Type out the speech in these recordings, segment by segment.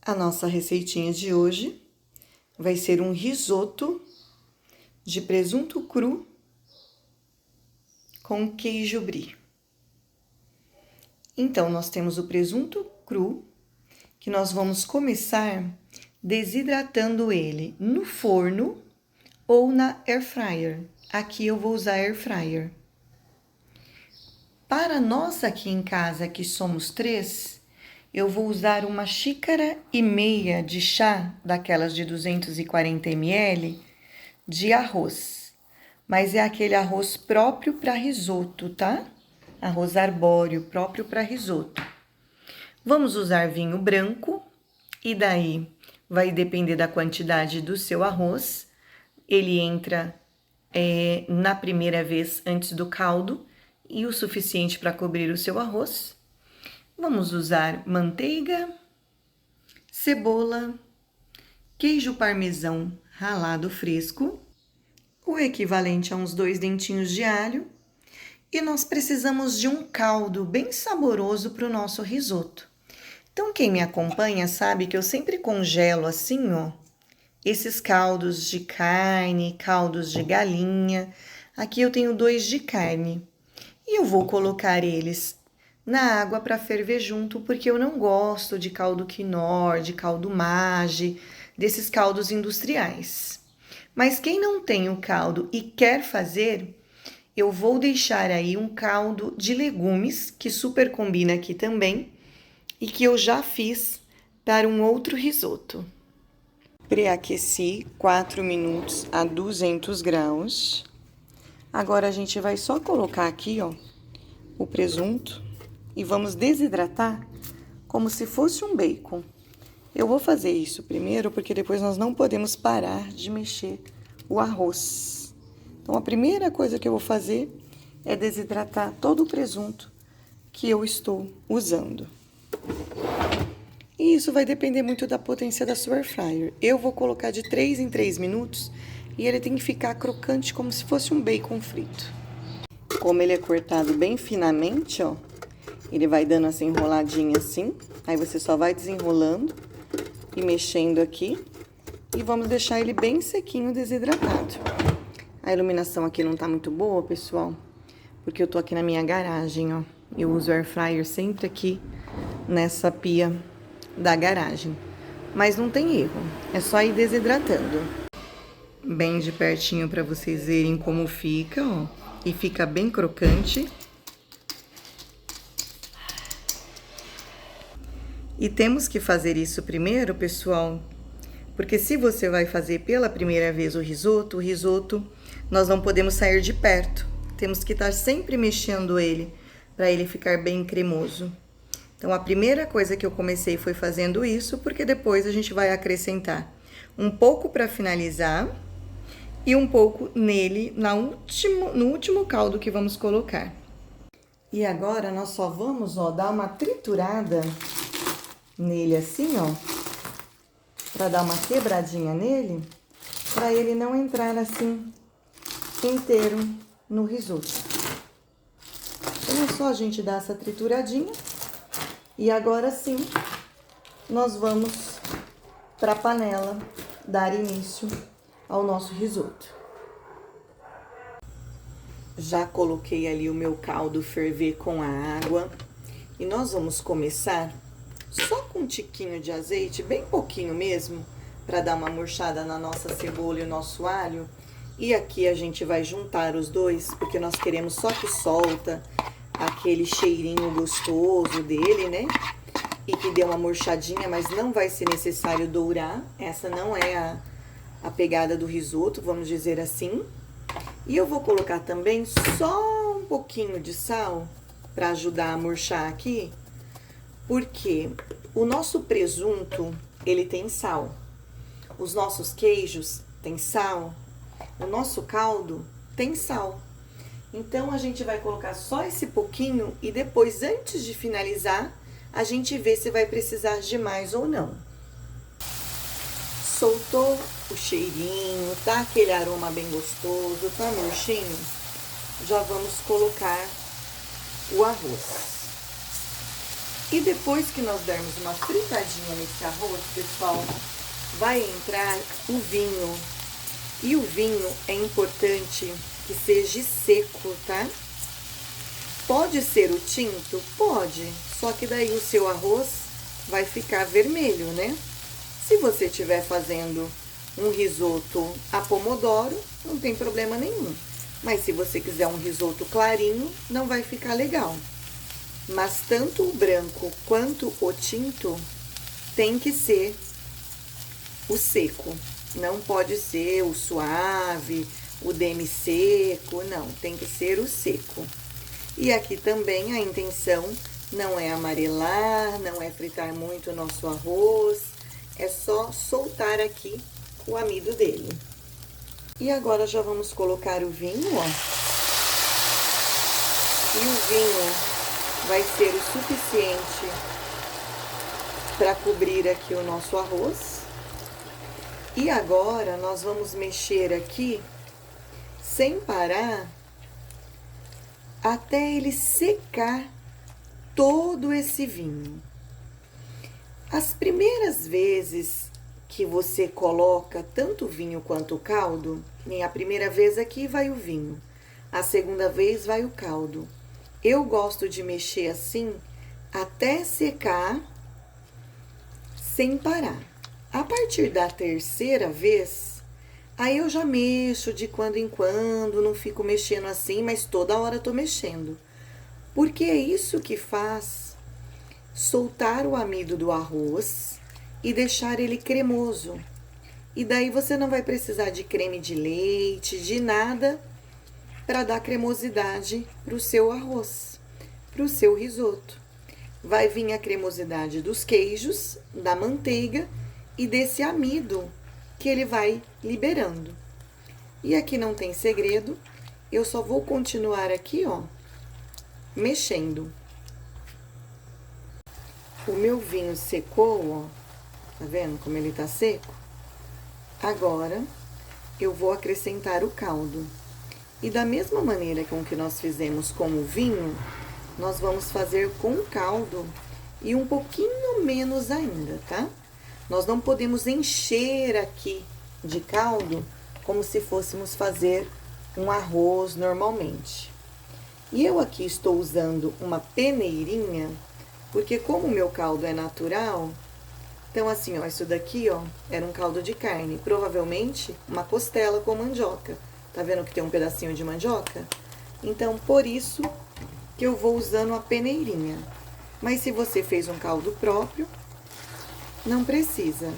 A nossa receitinha de hoje vai ser um risoto de presunto cru com queijo brie. Então, nós temos o presunto cru, que nós vamos começar desidratando ele no forno ou na air fryer. Aqui eu vou usar air fryer. Para nós aqui em casa, que somos 3, eu vou usar 1,5 xícaras de chá, daquelas de 240 ml, de arroz. Mas é aquele arroz próprio para risoto, tá? Arroz arbóreo, próprio para risoto. Vamos usar vinho branco, e daí vai depender da quantidade do seu arroz. Ele entra na primeira vez antes do caldo, e o suficiente para cobrir o seu arroz. Vamos usar manteiga, cebola, queijo parmesão ralado fresco, o equivalente a uns 2 dentinhos de alho, e nós precisamos de um caldo bem saboroso para o nosso risoto. Então, quem me acompanha sabe que eu sempre congelo assim, ó, esses caldos de carne, caldos de galinha. Aqui eu tenho 2 de carne, e eu vou colocar eles na água para ferver junto, porque eu não gosto de caldo quinor, de caldo Maggi, desses caldos industriais. Mas quem não tem o caldo e quer fazer, eu vou deixar aí um caldo de legumes, que super combina aqui também, e que eu já fiz para um outro risoto. Pré-aqueci 4 minutos a 200 graus. Agora a gente vai só colocar aqui, ó, o presunto. E vamos desidratar como se fosse um bacon. Eu vou fazer isso primeiro, porque depois nós não podemos parar de mexer o arroz. Então, a primeira coisa que eu vou fazer é desidratar todo o presunto que eu estou usando. E isso vai depender muito da potência da sua air fryer. Eu vou colocar de 3 em 3 minutos e ele tem que ficar crocante como se fosse um bacon frito. Como ele é cortado bem finamente, ó, ele vai dando essa enroladinha assim, aí você só vai desenrolando e mexendo aqui. E vamos deixar ele bem sequinho, desidratado. A iluminação aqui não tá muito boa, pessoal, porque eu tô aqui na minha garagem, ó. Eu uso air fryer sempre aqui nessa pia da garagem. Mas não tem erro, é só ir desidratando. Bem de pertinho para vocês verem como fica, ó. E fica bem crocante. E temos que fazer isso primeiro, pessoal, porque se você vai fazer pela primeira vez o risoto, nós não podemos sair de perto. Temos que estar sempre mexendo ele, para ele ficar bem cremoso. Então, a primeira coisa que eu comecei foi fazendo isso, porque depois a gente vai acrescentar um pouco para finalizar e um pouco nele, no último caldo que vamos colocar. E agora, nós só vamos, ó, dar uma triturada nele assim, ó, para dar uma quebradinha nele, para ele não entrar assim inteiro no risoto. Então é só a gente dar essa trituradinha e agora sim nós vamos para a panela dar início ao nosso risoto. Já coloquei ali o meu caldo ferver com a água e nós vamos começar só com um tiquinho de azeite, bem pouquinho mesmo, para dar uma murchada na nossa cebola e o nosso alho. E aqui a gente vai juntar os dois, porque nós queremos só que solta aquele cheirinho gostoso dele, né? E que dê uma murchadinha, mas não vai ser necessário dourar. Essa não é a pegada do risoto, vamos dizer assim. E eu vou colocar também só um pouquinho de sal para ajudar a murchar aqui. Porque o nosso presunto, ele tem sal. Os nossos queijos têm sal. O nosso caldo tem sal. Então, a gente vai colocar só esse pouquinho e depois, antes de finalizar, a gente vê se vai precisar de mais ou não. Soltou o cheirinho, tá aquele aroma bem gostoso, tá murchinho? Já vamos colocar o arroz. E depois que nós dermos uma fritadinha nesse arroz, pessoal, vai entrar o vinho. E o vinho é importante que seja seco, tá? Pode ser o tinto? Pode, só que daí o seu arroz vai ficar vermelho, né? Se você estiver fazendo um risoto a pomodoro, não tem problema nenhum. Mas se você quiser um risoto clarinho, não vai ficar legal. Mas tanto o branco quanto o tinto tem que ser o seco. Não pode ser o suave, o demi-seco, não. Tem que ser o seco. E aqui também a intenção não é amarelar, não é fritar muito o nosso arroz. É só soltar aqui o amido dele. E agora já vamos colocar o vinho, ó. E o vinho vai ser o suficiente para cobrir aqui o nosso arroz. E agora nós vamos mexer aqui sem parar até ele secar todo esse vinho. As primeiras vezes que você coloca tanto o vinho quanto o caldo, nem a primeira vez aqui vai o vinho, a segunda vez vai o caldo. Eu gosto de mexer assim até secar sem parar. A partir da terceira vez, aí eu já mexo de quando em quando, não fico mexendo assim, mas toda hora tô mexendo. Porque é isso que faz soltar o amido do arroz e deixar ele cremoso. E daí você não vai precisar de creme de leite, de nada, para dar cremosidade pro seu arroz, pro seu risoto. Vai vir a cremosidade dos queijos, da manteiga e desse amido que ele vai liberando. E aqui não tem segredo, eu só vou continuar aqui, ó, mexendo. O meu vinho secou, ó, tá vendo como ele tá seco? Agora, eu vou acrescentar o caldo. E da mesma maneira com que nós fizemos com o vinho, nós vamos fazer com o caldo e um pouquinho menos ainda, tá? Nós não podemos encher aqui de caldo como se fôssemos fazer um arroz normalmente. E eu aqui estou usando uma peneirinha, porque como o meu caldo é natural, então assim, ó, isso daqui, ó, era um caldo de carne, provavelmente uma costela com mandioca. Tá vendo que tem um pedacinho de mandioca? Então, por isso que eu vou usando a peneirinha. Mas se você fez um caldo próprio, não precisa.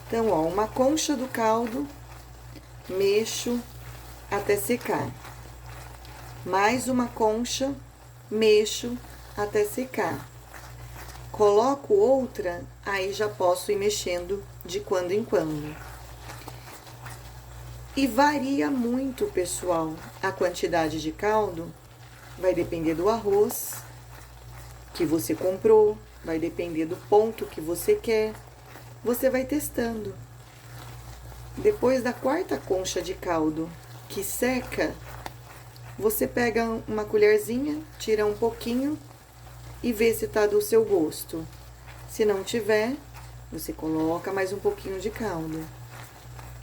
Então, ó, uma concha do caldo, mexo até secar. Mais uma concha, mexo até secar. Coloco outra, aí já posso ir mexendo de quando em quando. E varia muito, pessoal, a quantidade de caldo. Vai depender do arroz que você comprou, vai depender do ponto que você quer. Você vai testando. Depois da quarta concha de caldo que seca, você pega uma colherzinha, tira um pouquinho e vê se tá do seu gosto. Se não tiver, você coloca mais um pouquinho de caldo.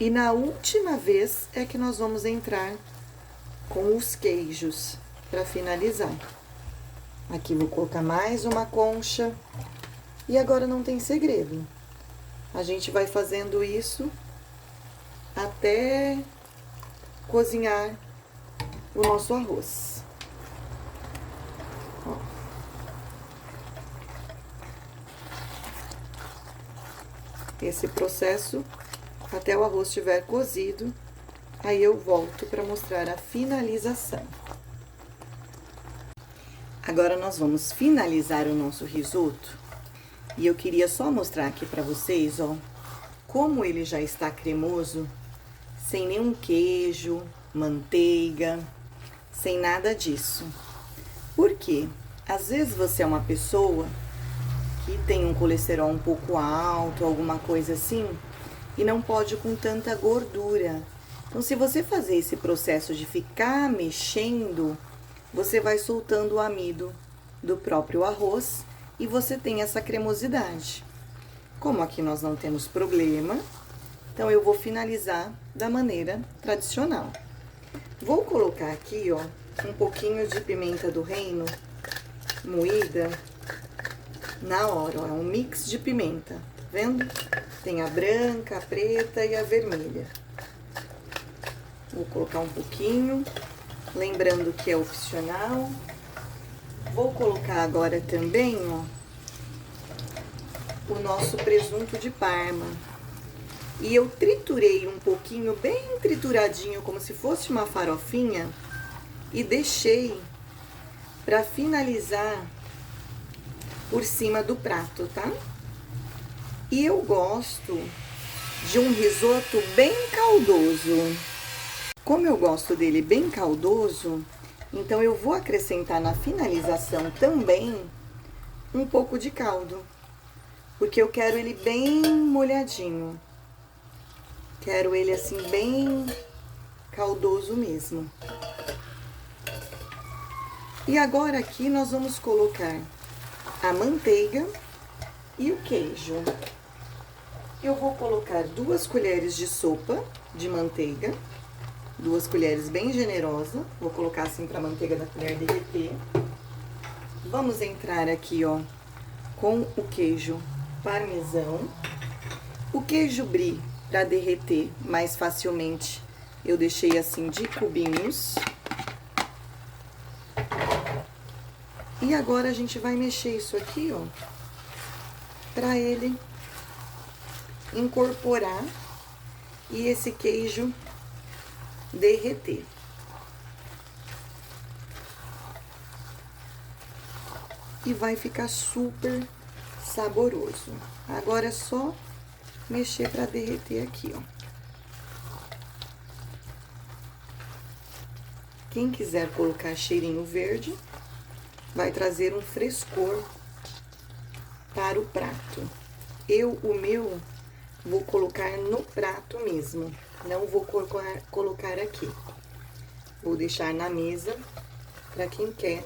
E na última vez é que nós vamos entrar com os queijos para finalizar. Aqui vou colocar mais uma concha. E agora não tem segredo. A gente vai fazendo isso até cozinhar o nosso arroz. Ó. Esse processo até o arroz estiver cozido, aí eu volto para mostrar a finalização. Agora nós vamos finalizar o nosso risoto. E eu queria só mostrar aqui para vocês, ó, como ele já está cremoso, sem nenhum queijo, manteiga, sem nada disso. Por quê? Às vezes você é uma pessoa que tem um colesterol um pouco alto, alguma coisa assim, e não pode com tanta gordura. Então, se você fazer esse processo de ficar mexendo, você vai soltando o amido do próprio arroz e você tem essa cremosidade. Como aqui nós não temos problema, então eu vou finalizar da maneira tradicional. Vou colocar aqui, ó, um pouquinho de pimenta do reino moída na hora, ó, é um mix de pimenta, tá vendo? Tem a branca, a preta e a vermelha. Vou colocar um pouquinho, lembrando que é opcional. Vou colocar agora também, ó, o nosso presunto de Parma. E eu triturei um pouquinho, bem trituradinho, como se fosse uma farofinha, e deixei para finalizar por cima do prato, tá? E eu gosto de um risoto bem caldoso. Como eu gosto dele bem caldoso, então eu vou acrescentar na finalização também um pouco de caldo, porque eu quero ele bem molhadinho. Quero ele assim bem caldoso mesmo. E agora aqui nós vamos colocar a manteiga e o queijo. Eu vou colocar 2 colheres de sopa de manteiga, 2 colheres bem generosas. Vou colocar assim para a manteiga da colher derreter. Vamos entrar aqui, ó, com o queijo parmesão. O queijo brie, para derreter mais facilmente, eu deixei assim de cubinhos. E agora a gente vai mexer isso aqui, ó, para ele incorporar e esse queijo derreter. E vai ficar super saboroso. Agora é só mexer para derreter aqui, ó. Quem quiser colocar cheirinho verde, vai trazer um frescor para o prato. O meu, vou colocar no prato mesmo, não vou colocar aqui. Vou deixar na mesa para quem quer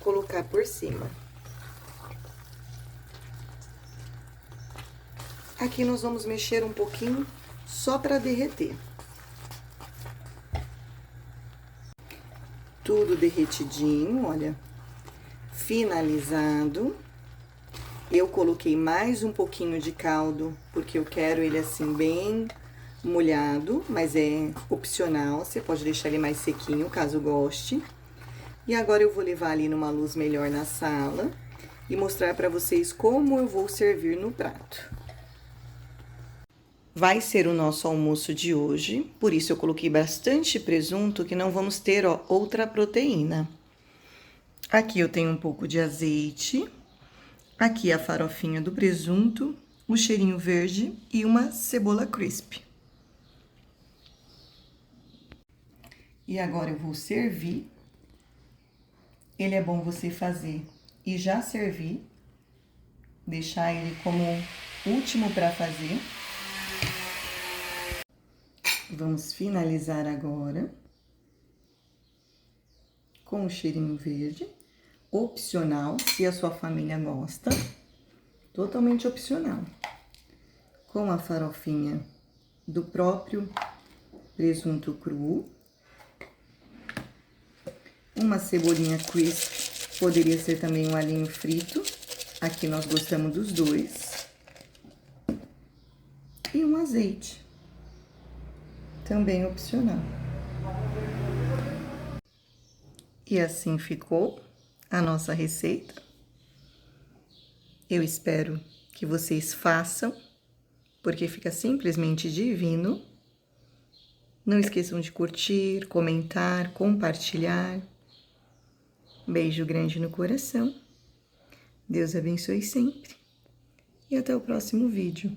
colocar por cima. Aqui nós vamos mexer um pouquinho só para derreter. Tudo derretidinho, olha, finalizado. Eu coloquei mais um pouquinho de caldo, porque eu quero ele assim bem molhado, mas é opcional, você pode deixar ele mais sequinho, caso goste. E agora eu vou levar ali numa luz melhor na sala e mostrar para vocês como eu vou servir no prato. Vai ser o nosso almoço de hoje, por isso eu coloquei bastante presunto, que não vamos ter, ó, outra proteína. Aqui eu tenho um pouco de azeite, aqui a farofinha do presunto, o cheirinho verde e uma cebola crisp. E agora eu vou servir. Ele é bom você fazer e já servir, deixar ele como último para fazer. Vamos finalizar agora com o cheirinho verde, opcional, se a sua família gosta, totalmente opcional. Com a farofinha do próprio presunto cru, uma cebolinha crisp, poderia ser também um alinho frito, aqui nós gostamos dos dois, e um azeite. Também opcional. E assim ficou a nossa receita. Eu espero que vocês façam, porque fica simplesmente divino. Não esqueçam de curtir, comentar, compartilhar. Beijo grande no coração. Deus abençoe sempre. E até o próximo vídeo.